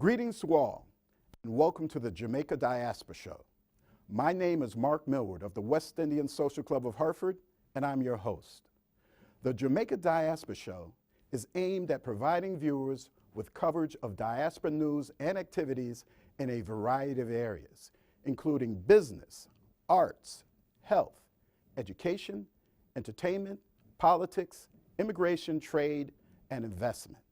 Greetings to all, and welcome to the Jamaica Diaspora Show. My name is Mark Millward of the West Indian Social Club of Hartford, and I'm your host. The Jamaica Diaspora Show is aimed at providing viewers with coverage of diaspora news and activities in a variety of areas, including business, arts, health, education, entertainment, politics, immigration, trade, and investment.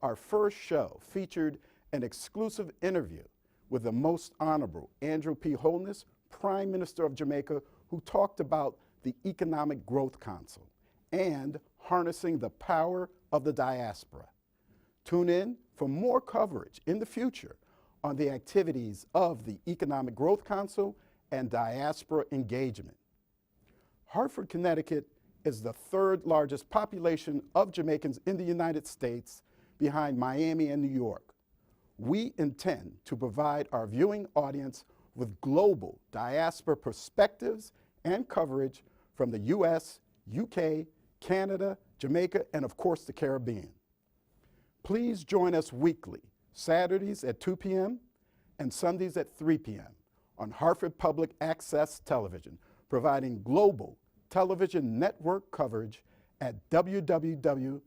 Our first show featured an exclusive interview with the Most Honorable Andrew P. Holness, Prime Minister of Jamaica, who talked about the Economic Growth Council and harnessing the power of the diaspora. Tune in for more coverage in the future on the activities of the Economic Growth Council and diaspora engagement. Hartford, Connecticut is the third largest population of Jamaicans in the United States, behind Miami and New York. We intend to provide our viewing audience with global diaspora perspectives and coverage from the US, UK, Canada, Jamaica, and of course the Caribbean. Please join us weekly, Saturdays at 2 p.m. and Sundays at 3 p.m. on Hartford Public Access Television, providing global television network coverage at www.hpatv.org.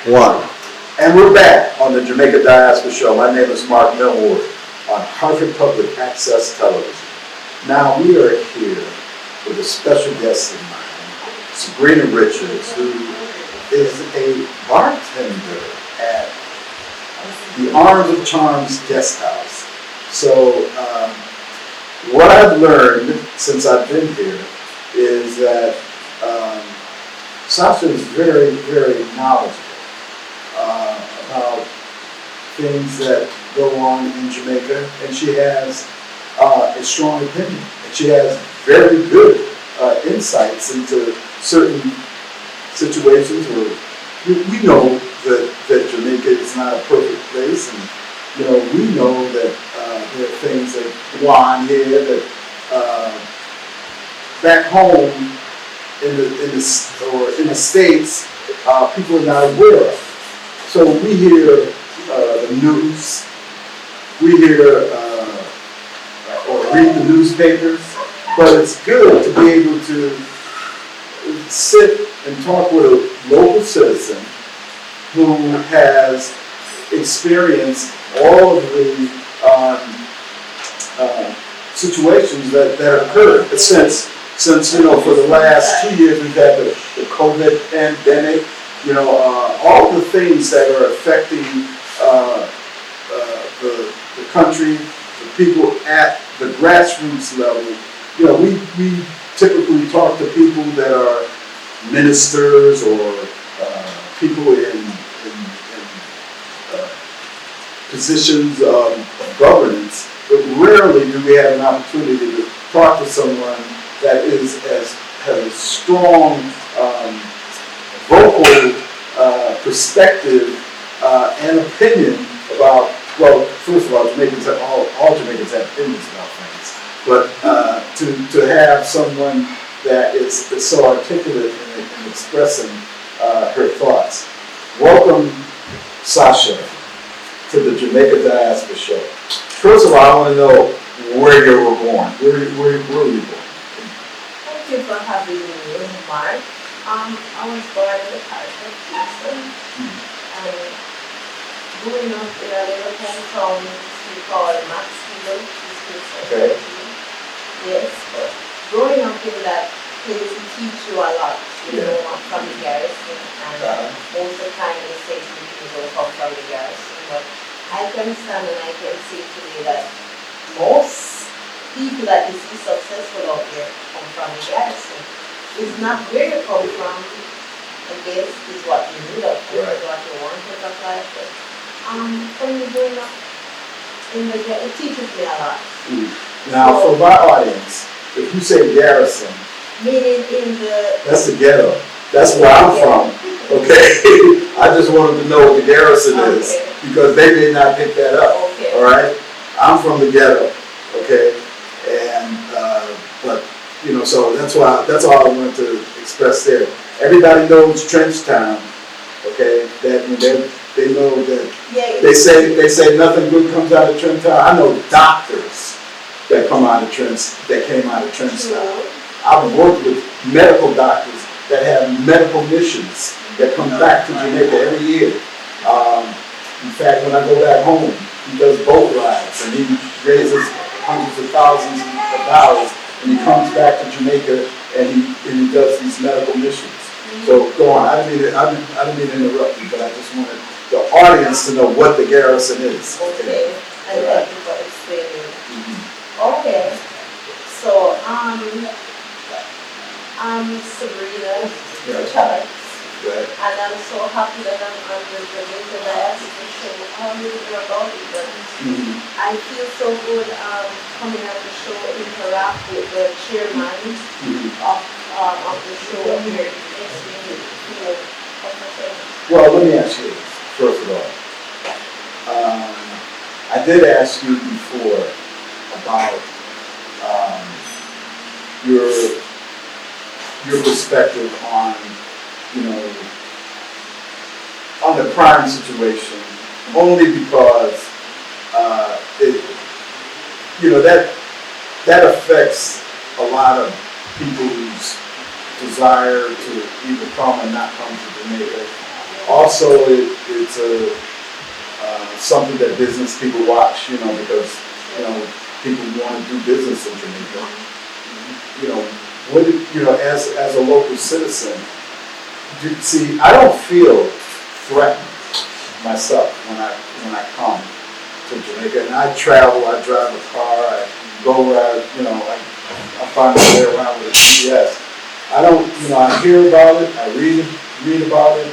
One. And we're back on the Jamaica Diaspora Show. My name is Mark Millward on Hartford Public Access Television. Now we are here with a special guest of mine, Sabrina Richards, who is a bartender at the Arms of Charms Guesthouse. So what I've learned since I've been here is that Sasha is very, very knowledgeable about things that go on in Jamaica, and she has a strong opinion. And she has very good insights into certain situations where we know that Jamaica is not a perfect place, and we know that there are things that go on here that back home in the States people are not aware of. So we hear the news, we hear or read the newspapers, but it's good to be able to sit and talk with a local citizen who has experienced all of the situations that occurred. Since for the last 2 years we've had the COVID pandemic, all the things that are affecting the country, the people at the grassroots level. We typically talk to people that are ministers or people in positions of governance, but rarely do we have an opportunity to talk to someone that has a strong vocal perspective and opinion about, well, first of all, Jamaicans have, all Jamaicans have opinions about things, but to have someone that is so articulate in expressing her thoughts. Welcome, Sasha, to the Jamaica Diaspora Show. First of all, I want to know where you were born. Where were you born? Thank you for having me, Mark. I was born in the parish of Kingston, and growing up in a little hometown we call Maxfield, Okay. Yes, but growing up in that place will teach you a lot, from the garrison, and most of the time they say to me people don't come from the garrison, but I can stand and I can say today that most people that you see successful out there come from the garrison. It's not where you come from, I guess, is what you need of course, is what you want out of life. But from the growing up in the it teaches me a lot. Now, for my audience, if you say Garrison, Meaning in the, that's the ghetto. That's where I'm from. Okay, I just wanted to know what the Garrison is Okay. because they may not pick that up. Okay. All right, I'm from the ghetto. Okay, and but you know, so that's all I wanted to express there. Everybody knows Trenchtown. Okay, that they know that yeah, they say nothing good comes out of Trenchtown. I know doctors that come out of that came out of Trenchtown. I've worked with medical doctors that have medical missions that come back to Jamaica every year. In fact, when I go back home, he does boat rides and he raises hundreds of thousands of dollars and he comes back to Jamaica and he does these medical missions. So go on. I didn't mean to interrupt you, but I just wanted the audience to know what the Garrison is. okay, and thank you for explaining. Okay, so I'm Sabrina Right. Charles, Right. and I'm so happy that I'm on the Jamaica Diaspora show. I don't really know about it, but Mhm. I feel so good coming on the show, interact with the chairman of the show here. It makes me feel comfortable. Well, let me ask you this, first of all. I did ask you before about your perspective on, you know, on the crime situation, only because it, you know, that affects a lot of people's desire to either come or not come to Jamaica. Also, it's something that business people watch, you know, because, you know, people want to do business in Jamaica. You know, as a local citizen, see, I don't feel threatened myself when I come to Jamaica, and I travel. I drive a car. I go where I find my way around with a GPS. I don't, you know, I hear about it. I read about it,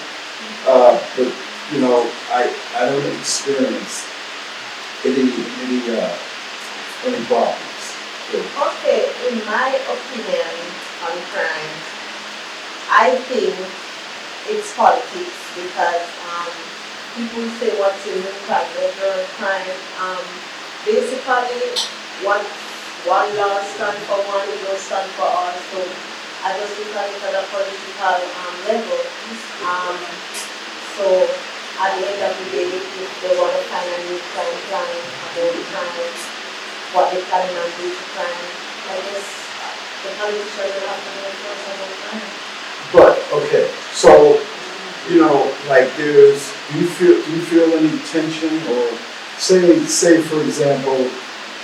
but you know, I don't experience any problems. So, Okay, in my opinion on crime, I think it's politics because people say what's in the crime, measure of crime. Basically, what one law stands for one, it don't stand for all. So I just look at it at a political level. So at the end of the day, if they want to find a new crime plan about crime, what they planning on doing to crime, I guess the politician will have to make sure about crime. but okay, so you know, like do you feel any tension or say for example,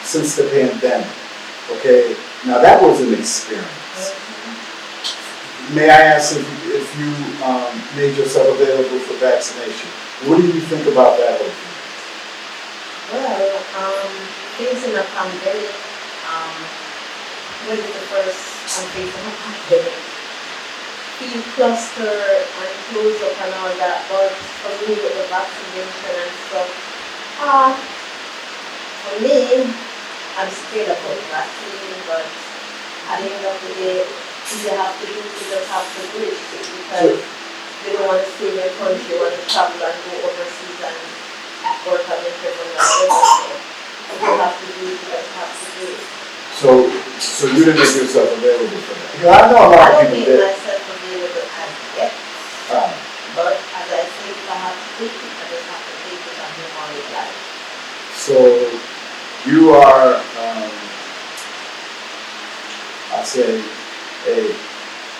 since the pandemic, okay, now that was an experience. May I ask if you made yourself available for vaccination? What do you think about that whole thing? Well, things in a pandemic, when the first phase of a pandemic, feel cluster and close up and all that, but for me with the vaccination and stuff, for me, I'm scared about vaccine, but at the end of the day, if you have to do it, you just have to do it because you don't want to stay in your country, you want to travel and go overseas and work on your trip and whatever. If you have to do it, you just have to do it. So you didn't make yourself available for that? Because I know a lot I of don't people make did. myself available as yet, but as I say, if I have to take it, I just have to take it and move on with life. So you are, I say, a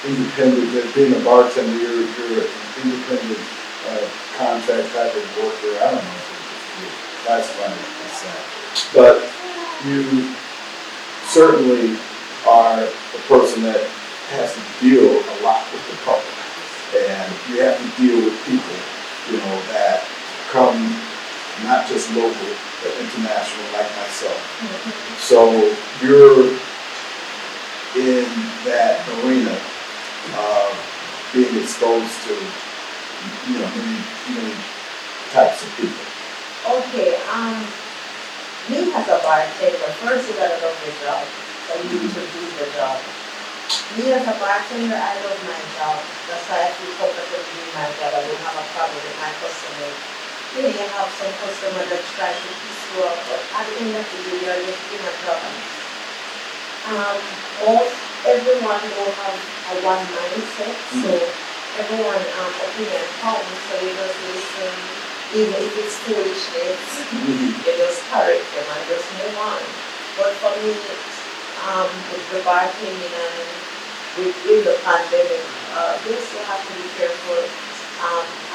independent, being a bartender, you're an independent contract type of worker. I don't know if that's funny to say. But you certainly are a person that has to deal a lot with the public. And you have to deal with people, you know, that come not just local, but international like myself. So you're in that arena of being exposed to, you know, many types of people. Okay, me as a bartender, first you gotta love your job. for you to do the job. Me as a bartender, I love my job. That's why I feel comfortable doing my job. I don't have a problem with my customers. You know, you have some customer that's trying to piss you off, but at the end of the day, you're just doing a job. Everyone will have a one mindset, so everyone opinion counts, so you just listen, even if it's foolishness, you just correct them and just move on. But for me, with the bartending and with the pandemic, yes, you have to be careful,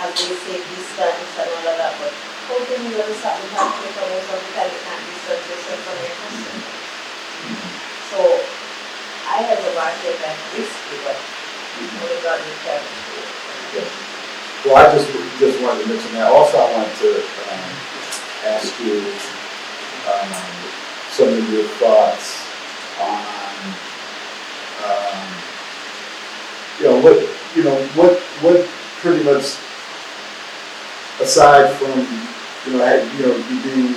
as they say, distance and all of that, but how can you just have to take a most of the time you can't distance yourself from your customer? So, I have a bartender that's risky, but only God will carry it. Well, I just wanted to mention that. Also, I wanted to ask you some of your thoughts on what pretty much, aside from you being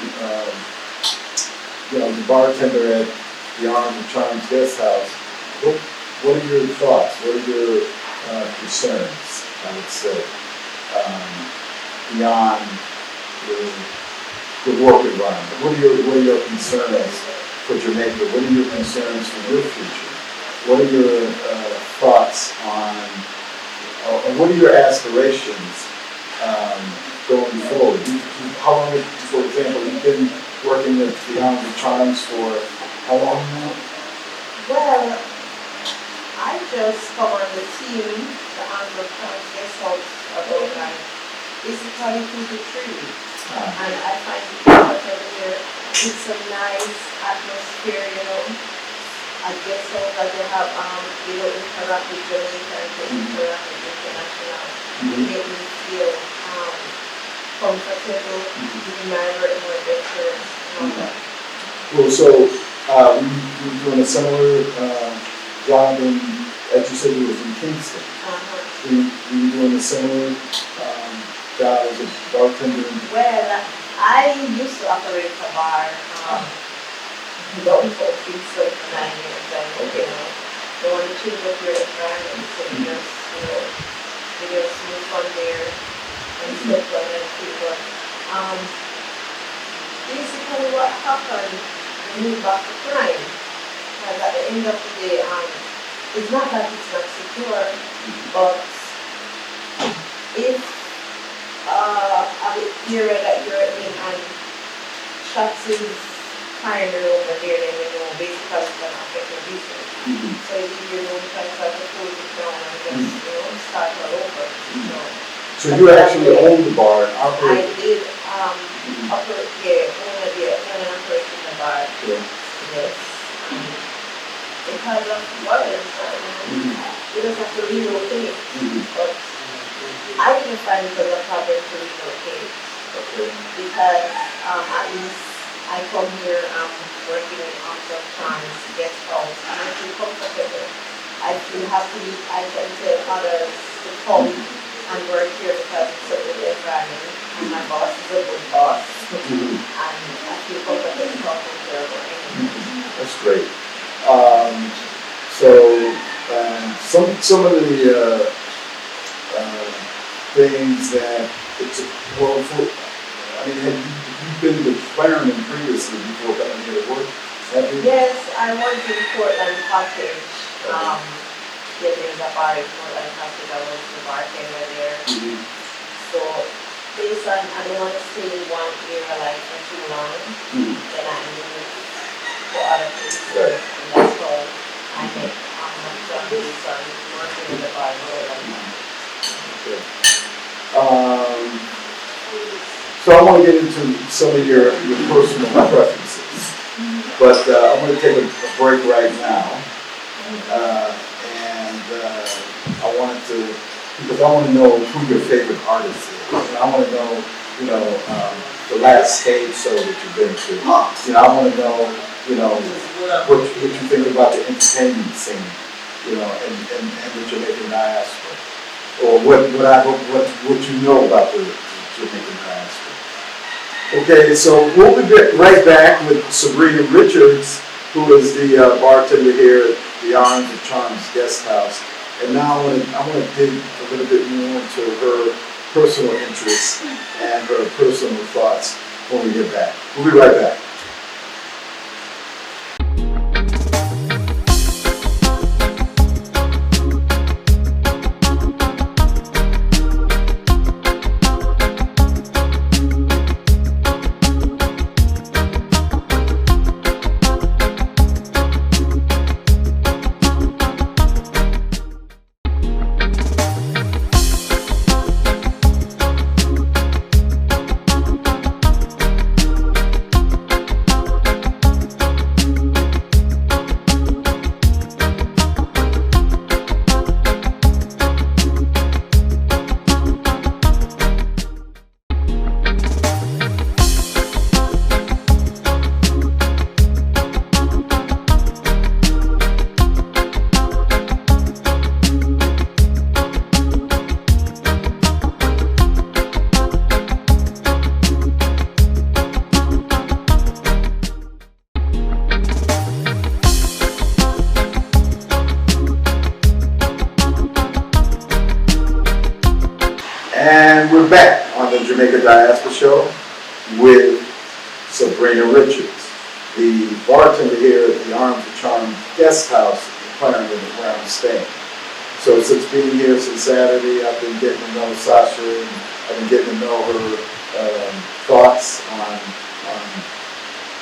the bartender at the Arms and Charms Guesthouse, what are your thoughts? What are your concerns, I would say, beyond the work environment? What are your concerns for Jamaica? What are your concerns for your future? What are your thoughts on, or what are your aspirations going forward? How long, for example, you've been working at the Arms and Charms for how long now? Well, I just come on the team, the Arms and Charms Guesthouse, about like basically 2 to 3. And I find it comfortable here. It's a nice atmosphere, I guess so that they have, interact with Jamaica and they interact with international. They make me feel comfortable, doing my work more better and all that. Well, so we're doing a similar job in, as you said, it was in Kingston. Were you doing a similar job as a bartender? Well, I used to operate a bar. Don't go Kingston for 9 years. They want to change up your environment, so you just move from there and step on other people. Basically what happened, we moved back to crime. Because at the end of the day, it's not that it's not secure, but if an area that you're in and shots is fired over there, then basically it's going to affect your business. So if you try to close it down and just start all over. So you actually own the bar and operate? I did operate, own and operate in the bar. Yes. Because of violence, you just have to relocate. But I didn't find it as a problem to relocate. Because at least I come here working in Arms and Charms Guesthouse and I feel comfortable. I feel happy. I can tell others to come and work here because it's a good environment and my boss is a good boss and I feel comfortable talking to everyone. That's great. Some of the things that have you been with Clarendon previously before coming here to work? Yes, I worked in Portland Cottage. There's a bar in Portland Cottage. I was the bartender there. So based on, I don't want to stay in one area like for too long. Then I moved to other places. And that's how I met my son working in the bar in Portland. So I want to get into some of your personal preferences, but I'm going to take a break right now, and because I want to know who your favorite artist is, and I want to know, the last stage show that you've been to. I want to know, what you think about the entertainment scene, and the Jamaican diaspora, or what you know about the Jamaican diaspora. Okay, so we'll be right back with Sabrina Richards who is the bartender here at the Arms and Charms Guesthouse. And now I want to dig a little bit more into her personal interests and her personal thoughts when we get back. We'll be right back. And we're back on the Jamaica Diaspora Show with Sabrina Richards, the bartender here at the Arms and Charms Guesthouse in Clarendon, where I'm staying. So since being here since Saturday, I've been getting to know Sasha, and I've been getting to know her thoughts on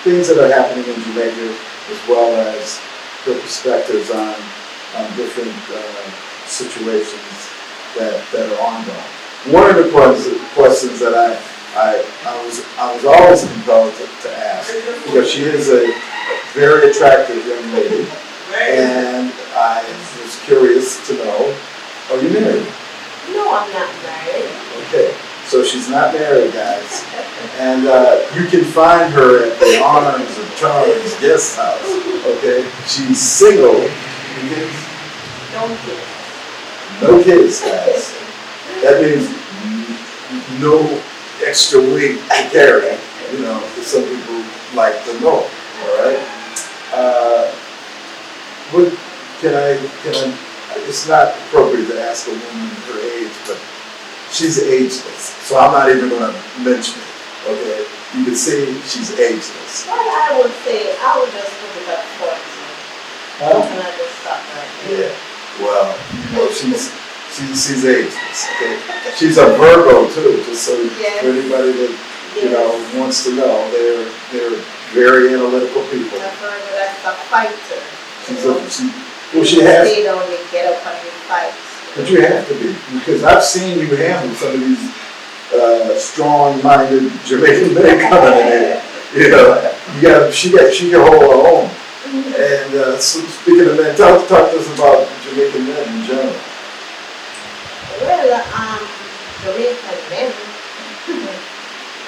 things that are happening in Jamaica, as well as her perspectives on different situations that are ongoing. One of the questions that I was always compelled to ask, because she is a very attractive young lady, and I was curious to know, are you married? No, I'm not married. Okay, so she's not married, guys, and you can find her at the Arms and Charms Guesthouse. Okay, she's single. Don't kidding. No kids, guys. That means no extra weight to carry, you know, that some people like to know, all right? What can I, it's not appropriate to ask a woman her age, but she's ageless, so I'm not even gonna mention it, okay? You can see she's ageless. Well, I would just put it at 40. And I just stop right there. Yeah, well, she's ageless, okay? She's a Virgo too, just so for anybody that, you know, wants to know, they're very analytical people. A Virgo, that's a fighter. She has. They don't get up and fight. But you have to be, because I've seen you handle some of these strong-minded Jamaican men coming in here. You know, she can hold her own. And so speaking of men, talk to us about Jamaican men in general. Well, Jamaican men,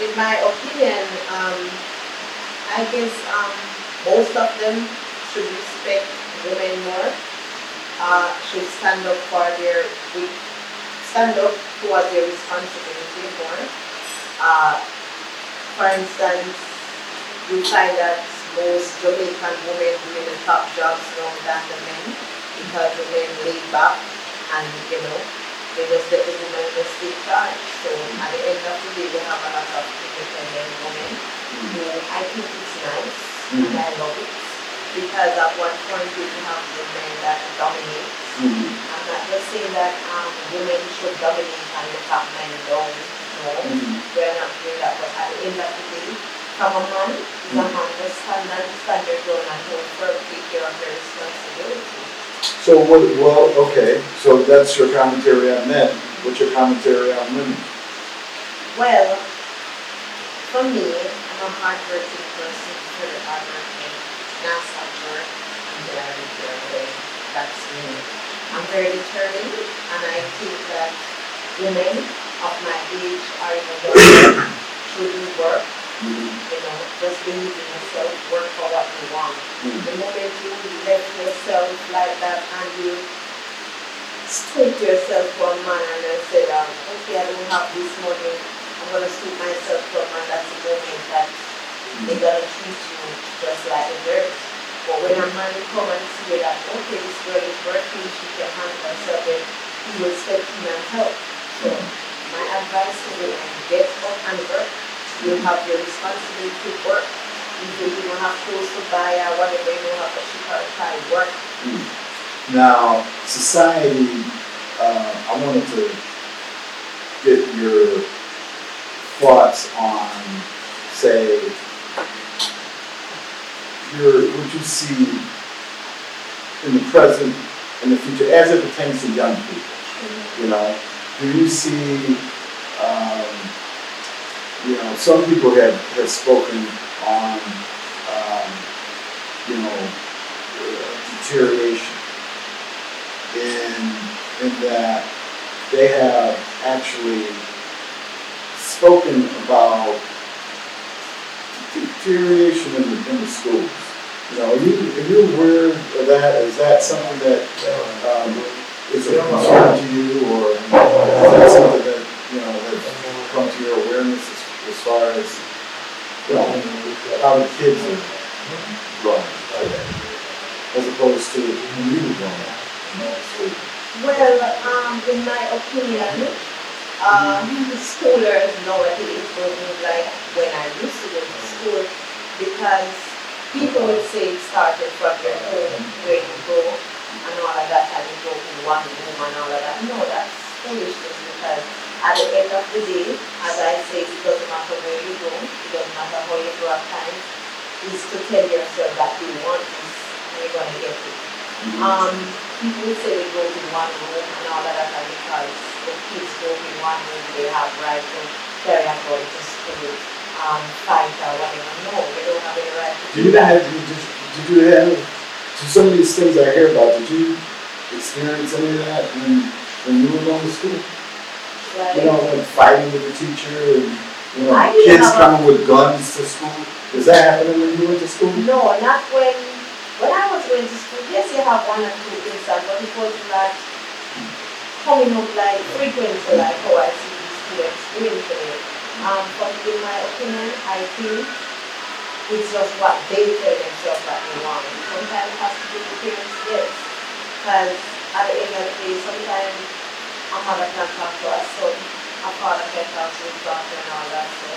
in my opinion, I guess most of them should respect women more, should stand up towards their responsibility more. For instance, you find that most Jamaican women doing the top jobs now than the men, because the men lay back and, you know, they just let the women just take charge. So at the end of the day, they have a lot of independent women who I think it's nice, and I love it. Because at one point we have women that dominate. I'm not just saying that women should dominate and the top men don't. No, we're not doing that. But at the end of the day, from a man, is a man to stand their ground and take care of their responsibility. So okay, so that's your commentary on men. What's your commentary on women? Well, for me, I'm a hard-working person, very hard-working, not stop work, I'm very determined. That's me. I'm very determined, and I think that women of my age or even younger shouldn't work. You know, just believe in yourself, work for what you want. The moment you left yourself like that and you stick yourself to a man and then say, okay, I don't have this money, I'm going to suit myself to a man, that's the moment that they're going to treat you just like a dirt. But when a man come and see that, okay, this girl is working, she can handle herself, then he will step in and help. So my advice to women, get up and work. You have your responsibility to work. If you don't have clothes to buy or whatever, you don't have to ship or try work. Now, society, I wanted to get your thoughts on, say, what you see in the present and the future as it pertains to young people. You know, do you see, some people have spoken on, deterioration in that they have actually spoken about deterioration in the schools. You know, are you aware of that? Is that something that is a concern to you, or is that something that has come to your awareness as far as how the kids are growing, as opposed to when you were growing up? Well, in my opinion, schoolers nowadays don't move like when I used to go to school, because people would say it started from your home, where you go, and all of that, and you go in one room and all of that. No, that's foolishness, because at the end of the day, as I say, it doesn't matter where you go, it doesn't matter how you grow up time, is to tell yourself that you want this and you're going to get it. People would say they go in one room and all of that, and because the kids go in one room, they have right to carry on going to school, fight or whatever. No, they don't have any right to do that. Did you have, to some of these things I hear about, did you experience any of that when you were going to school? Like, Like fighting with the teacher and, I didn't kids have coming with guns to school? Is that happening when you went to school? No, not when I was going to school. Yes, you have one or two instances, but it was not coming up like frequently, like how I see these students doing today. But in my opinion, I think it's just what they tell themselves that they want. Sometimes it has to do with parents, yes. Because at the end of the day, sometimes a mother can talk to her son, a father can talk to his daughter and all that. So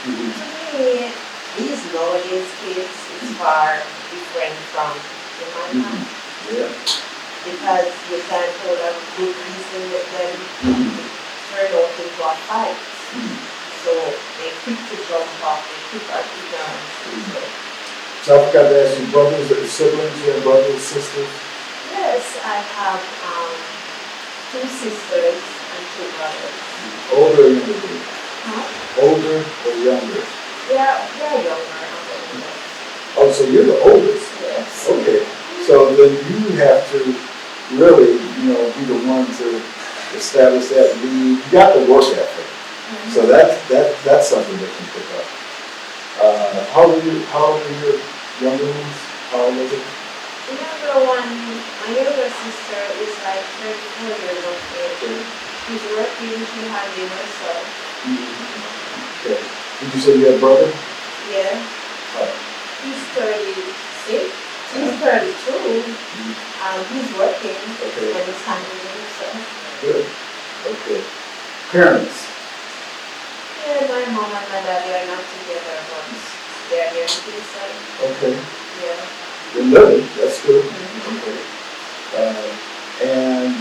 to me, these nowadays kids is far different from the my time. Yeah. Because you can't hold a good reason with them turn out into a fight. So they quick to jump off, they quick at ignorance. So I forgot to ask you, brothers or siblings, you have brothers, sisters? Yes, I have 2 sisters and 2 brothers. Older or younger? Huh? Older or younger? They're younger. Oh, so you're the oldest? Yes. Okay. So then you have to really, be the one to establish that lead. You got the work ethic. So that's something that can pick up. How old are your younger ones? How old is it? The younger one, my younger sister is like 34 years of age. She's working, she's handling herself. Okay. Did you say you had a brother? Yeah. He's 36. She's 32. He's working and he's handling himself. Good. Okay. Parents? Yeah, my mom and my dad, they are not together, but they're here in Kingston. Okay. Yeah. They're living. That's good. Okay. And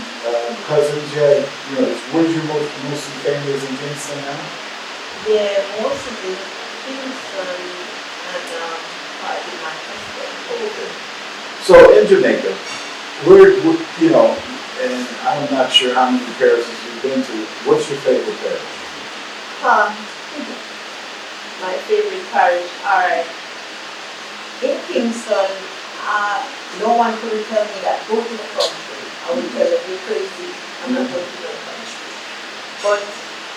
cousins, where's your most of the family is in Kingston now? Yeah, most of the Kingston and part of Manchester. Okay. So in Jamaica, and I'm not sure how many parishes you've been to. What's your favorite parish? My favorite parish, alright. In Kingston, no one could tell me that go to the country. I would tell them you're crazy, I'm not going to the country. But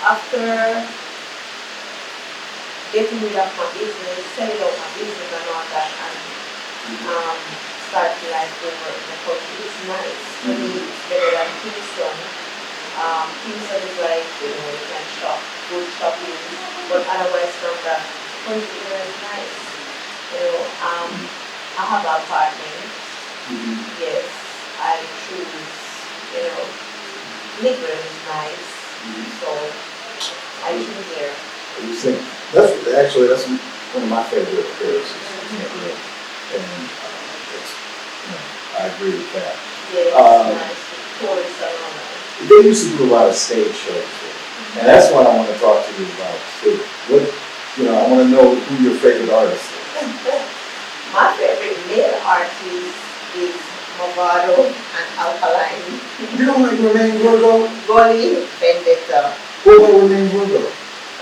after getting rid of my business, selling out my business and all that, and start life over in the country, it's nice. For me, it's better than Kingston. Kingston is like, you can shop, good shopping, but otherwise from that country, it's nice. I have an apartment. Mhm. Yes, I choose, you know, Liquor is nice, so I choose there. You think that's one of my favorite appearances. And it's, I agree with that. Yeah, Um, it's nice. Tourists around us. They used to do a lot of stage shows there, and that's what I want to talk to you about too. What, I want to know who your favorite artist is. My favorite male artist is Movado and Alkaline. You don't like Remain Virgo? Goli Vendetta. What about Remain Virgo?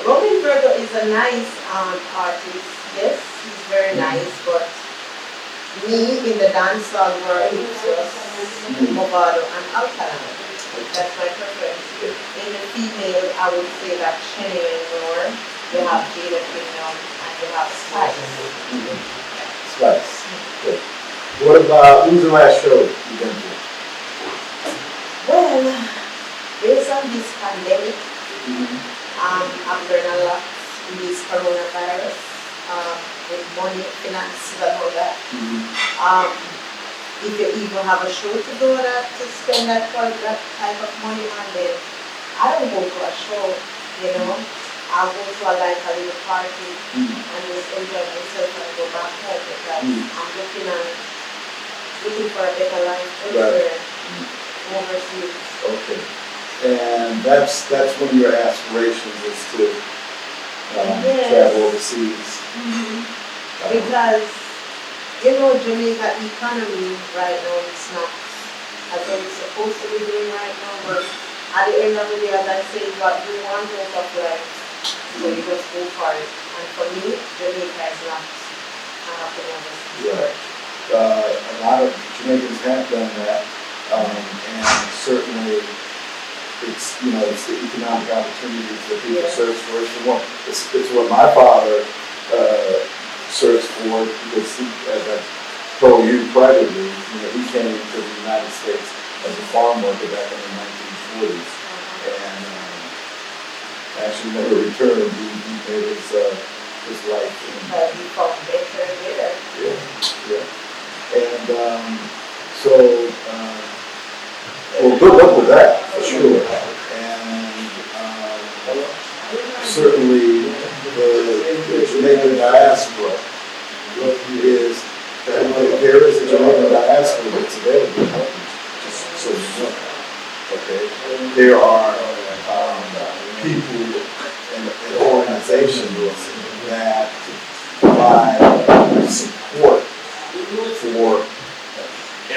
Robin Virgo is a nice artist. Yes, he's very nice, but me in the dancehall world, it's just Movado and Alkaline. That's my preference. In the female, I would say that Cheyenne Moore, you have Jada Kingdom, and you have Spice. Spice. Good. What about, who's the last show you've been to? Well, based on this pandemic, after a lot in this coronavirus, with money, finances, and all that, if you even have a show to do that, to spend that type of money on, then I don't go to a show, I'll go to a little party and just enjoy myself and go back home because I'm looking for a better life elsewhere, overseas. Okay. And that's one of your aspirations is to travel overseas. Because Jamaica economy right now it's not as what it's supposed to be doing right now, but at the end of the day, as I say, what you want out of life, so you just go for it. And for me, Jamaica is not happening. Right. A lot of Jamaicans have done that, and certainly it's the economic opportunities that people search for. It's what my father searched for because as I told you privately, he came to the United States as a farm worker back in the 1940s, and actually never returned. He made his life. But he felt better there. Yeah. And so, well, good luck with that, for sure. And certainly the Jamaican diaspora is, there is a Jamaican diaspora that's available, just so you know. Okay? There are people and organizations that provide support for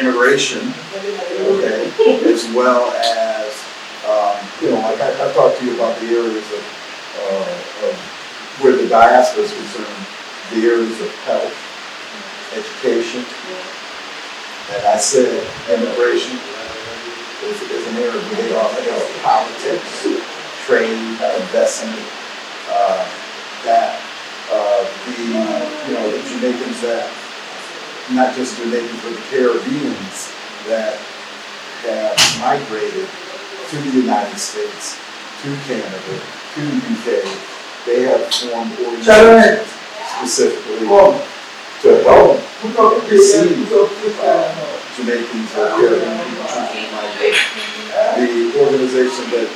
immigration, okay, as well as, like I talked to you about the areas of where the diaspora is concerned, the areas of health, education, and I said immigration is an area where they offer health, politics, trade, investment, that the Jamaicans that, not just Jamaicans, but the Caribbeans that have migrated to the United States, to Canada, to the UK, they have formed organizations specifically to help receive Jamaicans or Caribbean people choosing to migrate. The organization that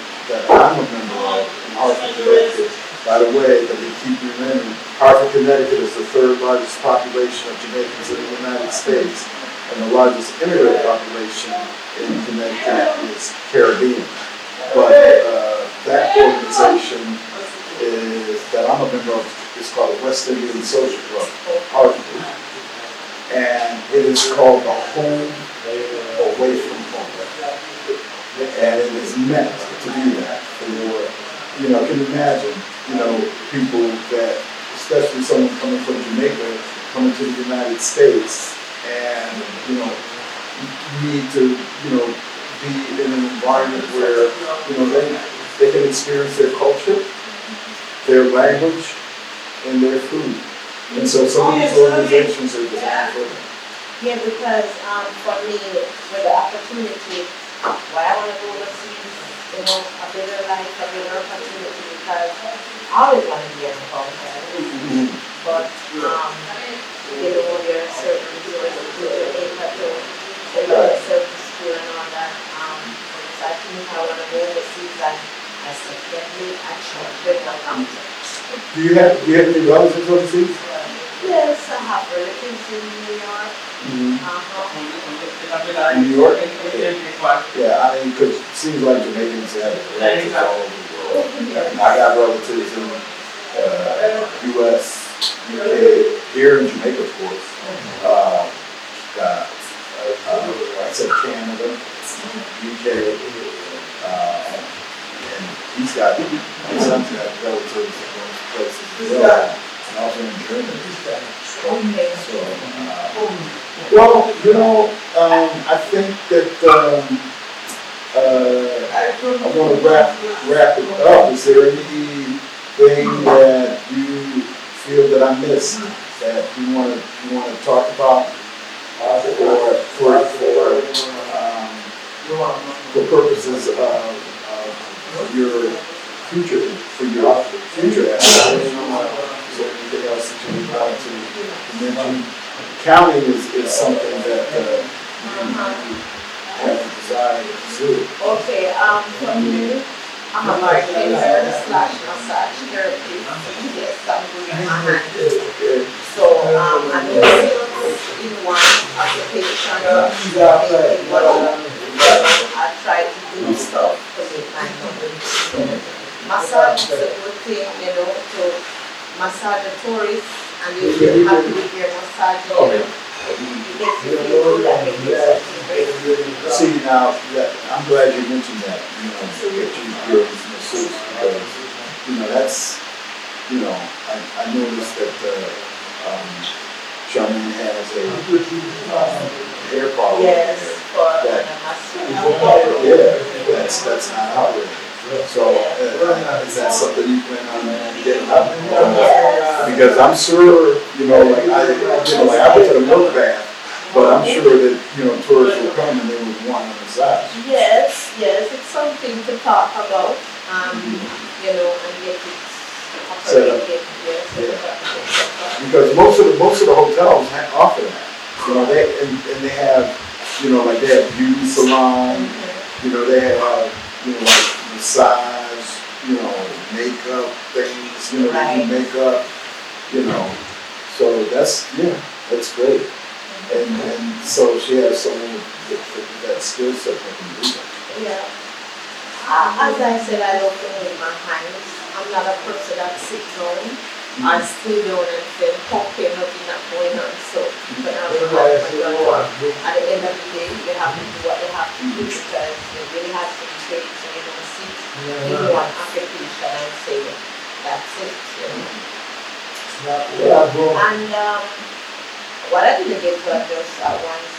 I'm a member of in Hartford, Connecticut, by the way, that we keep remembering, Hartford, Connecticut is the third largest population of Jamaicans in the United States, and the largest immigrant population in Connecticut is Caribbean. But that organization that I'm a member of is called the West Indian Social Club, Hartford, and it is called the Home Away from Home, and it is meant to be that for, can you imagine, people that, especially someone coming from Jamaica, coming to the United States, and, need to, be in an environment where, they can experience their culture, their language, and their food. And so some of these organizations are designed for them. Yeah, because for me, with the opportunity, why I want to go overseas, a better life, a better opportunity, because I always want to be in the culture. But, there are certain I said, get me a job with my company. Do you have any relatives overseas? Yes, I have relatives in New York. Mm-hmm. Uh-huh. In New York? Yeah, I mean, because it seems like Jamaicans have relatives all over the world. And I got relatives in U.S., UK, here in Jamaica, of course. I said Canada, UK, and his son's got relatives in those places as well, and also in Germany. So, well, I think that I want to wrap it up. Is there anything that you feel that I missed that you want to talk about for purposes of your future aspirations? Is there anything else that you would like to mention? Counting is something that you have a desire to pursue. Okay, for me, I'm a bartender slash massage therapist. Yes, I'm doing my hand. So, I do sales in one occupation, making money. I try to do stuff to make my money. So, massage is a good thing, to massage the tourists, and if you're happy with your massage, you get to feel good and it makes you feel great. See, now, I'm glad you mentioned that, that you're a masseuse, because, that's, I noticed that, Charmaine has a hair problem. Yes, for that, massage. yeah, that's not out there. So, is that something you plan on getting up? Yes. Because I'm sure, like I went to the milk bath, but I'm sure that, tourists will come and they would want a massage. Yes, it's something to talk about, and get it Set up. Because most of the hotels offer that. They have, like they have beauty salon, they have, like massage, makeup things, they do makeup, so that's great. And so she has someone with that skill set that can do that. Yeah. As I said, I love to move my hands. I'm not a person that sits down. I stay down and say, okay, nothing not going on. So you can have a at the end of the day, they have to do what they have to do, because they really have to be trained, so you don't sit in one application and say, that's it. And what I didn't get to address at once,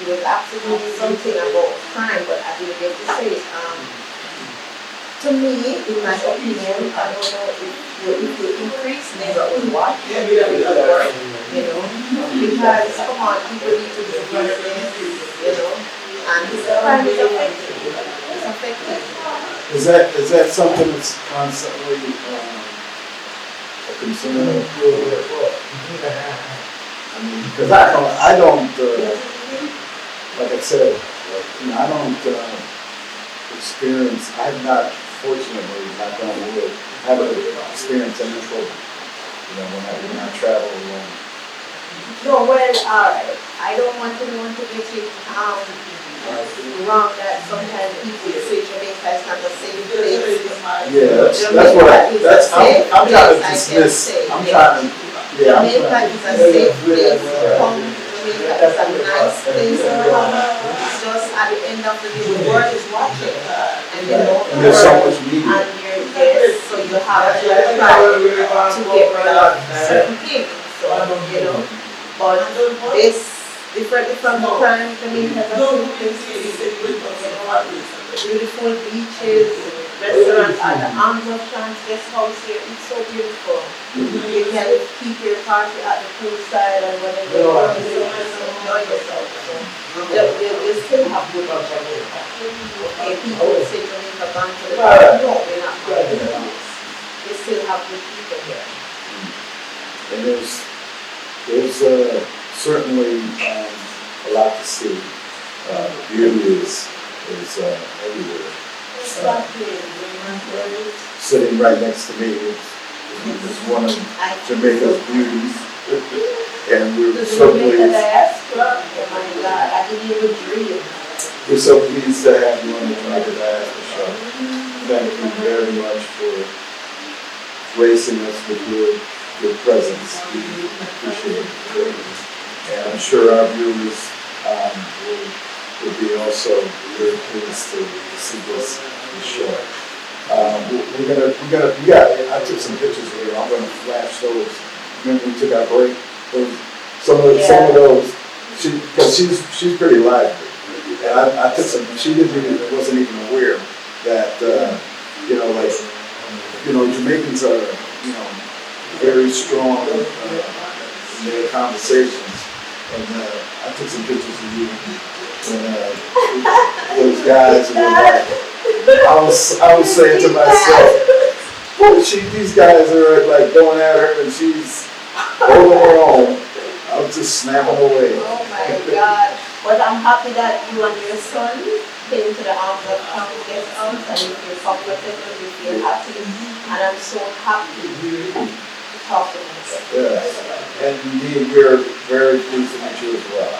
it was absolutely something about time, but I didn't get to say it. To me, in my opinion, I don't know if you increase neighborhood watch, it will work, because come on, people need to do business, and this crime is affected. It's affected. Is that something that's constantly a concern? I mean, because I don't, like I said, I don't experience. I have not, fortunately, not done wood. Haven't experienced any trouble. When I travel alone. No, well, I don't want anyone to get it wrong that sometimes people say Jamaica is not a safe place. Yeah, that's what I'm trying to dismiss. Jamaica is a safe place to come. Jamaica is a nice place to come. It's just at the end of the day, the world is watching. And there's so much media. And so you have to try to get rid of certain things. So, but this, differently from the crime, Jamaica is a safe place. Beautiful beaches, restaurants, and the arms restaurants, Guesthouse here, it's so beautiful. You can keep your party at the poolside and whenever you want to enjoy yourself. You still have good in Jamaica. Okay, people say Jamaica gone to the party. No, we're not going to the party. You still have good people here. And there's certainly a lot to see. Beauty is everywhere. sitting right next to me is one of Jamaica's beauties. And we're so pleased. We're so pleased to have you on the Jamaica Diaspora Show. Thank you very much for gracing us with your presence. We appreciate it. And I'm sure our viewers will be also very pleased to see this show. I took some pictures of her. I'm going to flash those. Remember we took our break? Some of those. Because she's pretty lively. And I took some. She wasn't even aware that Jamaicans are very strong in their conversations. And I took some pictures of you when those guys were like. I was saying to myself, boy, these guys are like going at her and she's holding her own. I was just snapping away. Oh my God. But I'm happy that you and your son came to the arms of Guesthouse and you feel comfortable, you feel happy. And I'm so happy to talk to you. Yes. And indeed, we're very pleased to meet you as well.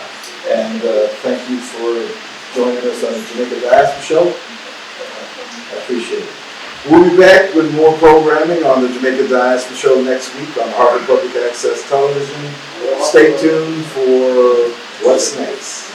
And thank you for joining us on the Jamaica Diaspora Show. I appreciate it. We'll be back with more programming on the Jamaica Diaspora Show next week on Harvard Public Access Television. Stay tuned for what's next.